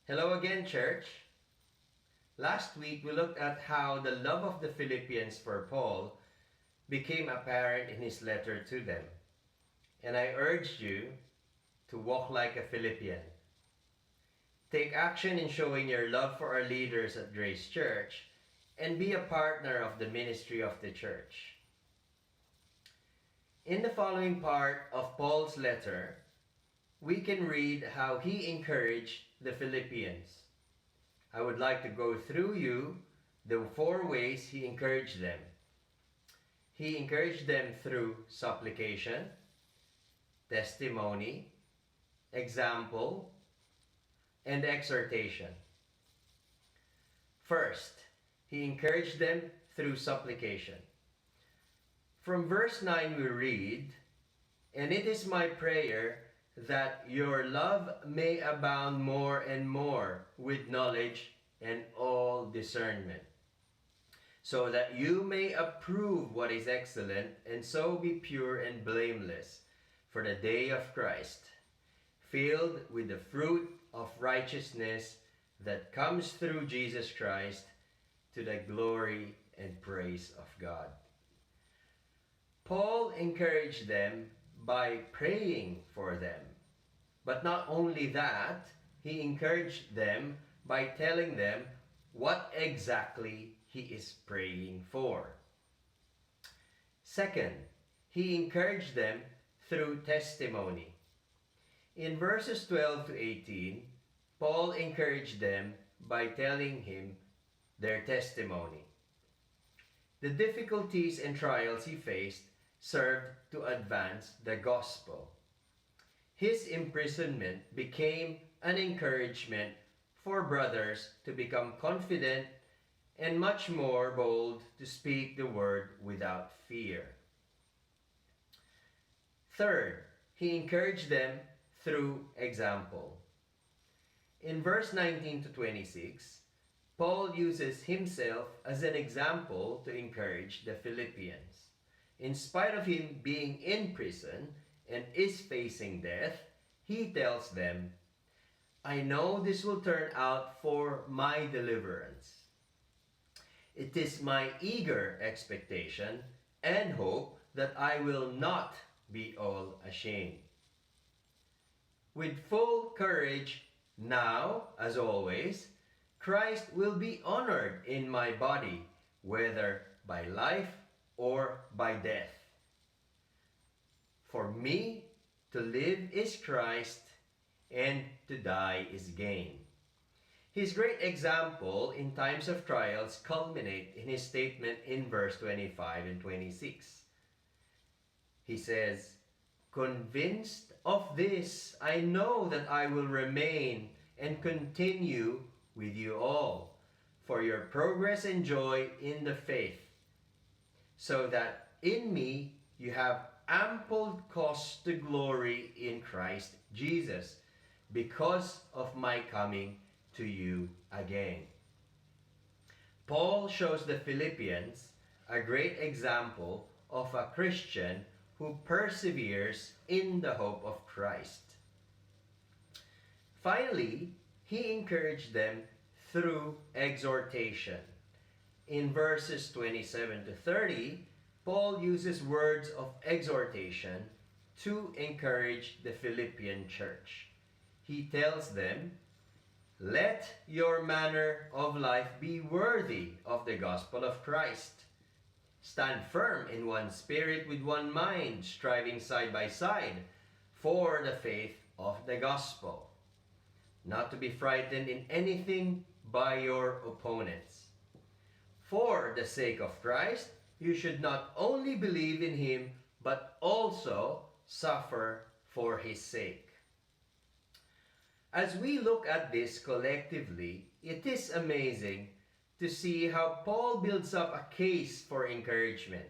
Hello again, church. Last week we looked at how the love of the Philippians for Paul became apparent in his letter to them. And I urged you to walk like a Philippian. Take action in showing your love for our leaders at Grace Church and be a partner of the ministry of the church. In the following part of Paul's letter, we can read how he encouraged the Philippians. I would like to go through you the 4 ways he encouraged them. He encouraged them through supplication, testimony, example, and exhortation. First, he encouraged them through supplication. From verse 9 we read, "And it is my prayer that your love may abound more and more with knowledge and all discernment, so that you may approve what is excellent, and so be pure and blameless for the day of Christ, filled with the fruit of righteousness that comes through Jesus Christ, to the glory and praise of God." Paul encouraged them by praying for them. But not only that, he encouraged them by telling them what exactly he is praying for. Second, he encouraged them through testimony. In verses 12 to 18, Paul encouraged them by telling him their testimony. The difficulties and trials he faced served to advance the gospel. His imprisonment became an encouragement for brothers to become confident and much more bold to speak the word without fear. Third, he encouraged them through example. In verse 19 to 26, Paul uses himself as an example to encourage the Philippians. In spite of him being in prison and is facing death, he tells them, "I know this will turn out for my deliverance. It is my eager expectation and hope that I will not be all ashamed." With full courage, now, as always, Christ will be honored in my body, whether by life or by death. For me, to live is Christ, and to die is gain. His great example in times of trials culminate in his statement in verse 25 and 26. He says, "Convinced of this, I know that I will remain and continue with you all, for your progress and joy in the faith, so that in me you have ample cause to glory in Christ Jesus, because of my coming to you again." Paul shows the Philippians a great example of a Christian who perseveres in the hope of Christ. Finally, he encouraged them through exhortation. In verses 27 to 30, Paul uses words of exhortation to encourage the Philippian church. He tells them, "Let your manner of life be worthy of the gospel of Christ. Stand firm in one spirit with one mind, striving side by side for the faith of the gospel, not to be frightened in anything by your opponents. For the sake of Christ, you should not only believe in him, but also suffer for his sake." As we look at this collectively, it is amazing to see how Paul builds up a case for encouragement.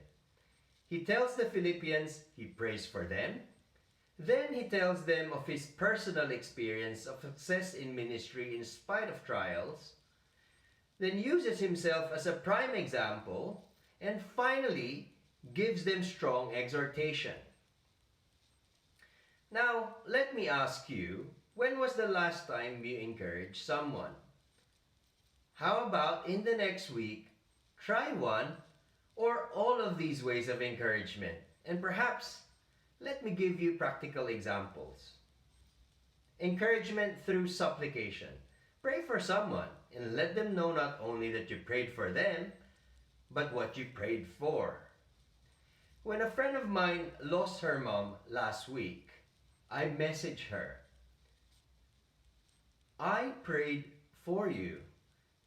He tells the Philippians he prays for them. Then he tells them of his personal experience of success in ministry in spite of trials. Then uses himself as a prime example, and finally gives them strong exhortation. Now, let me ask you, When was the last time you encouraged someone? How about in the next week, try one or all of these ways of encouragement? And perhaps, let me give you practical examples. Encouragement through supplication. Pray for someone and let them know not only that you prayed for them, but what you prayed for. When a friend of mine lost her mom last week, I messaged her. I prayed for you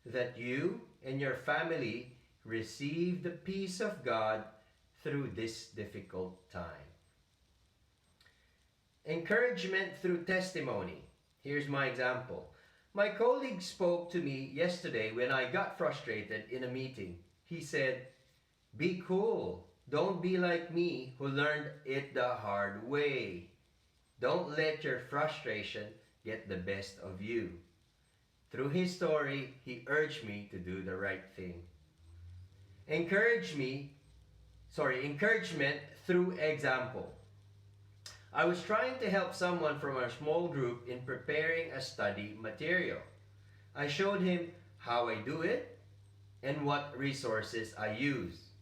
that you and your family receive the peace of God through this difficult time. Encouragement through testimony. Here's my example. My colleague spoke to me yesterday when I got frustrated in a meeting. He said, "Be cool. Don't be like me who learned it the hard way. Don't let your frustration get the best of you." Through his story, he urged me to do the right thing. Encouragement through example. I was trying to help someone from our small group in preparing a study material. I showed him how I do it and what resources I use.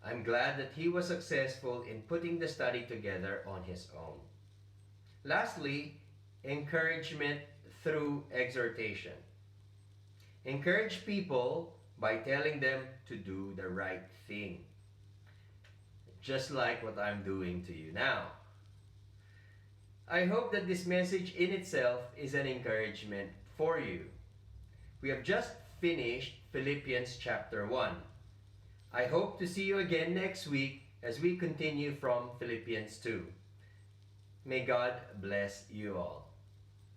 I'm glad that he was successful in putting the study together on his own. Lastly, encouragement through exhortation. Encourage people by telling them to do the right thing. Just like what I'm doing to you now. I hope that this message in itself is an encouragement for you. We have just finished Philippians chapter 1. I hope to see you again next week as we continue from Philippians 2. May God bless you all.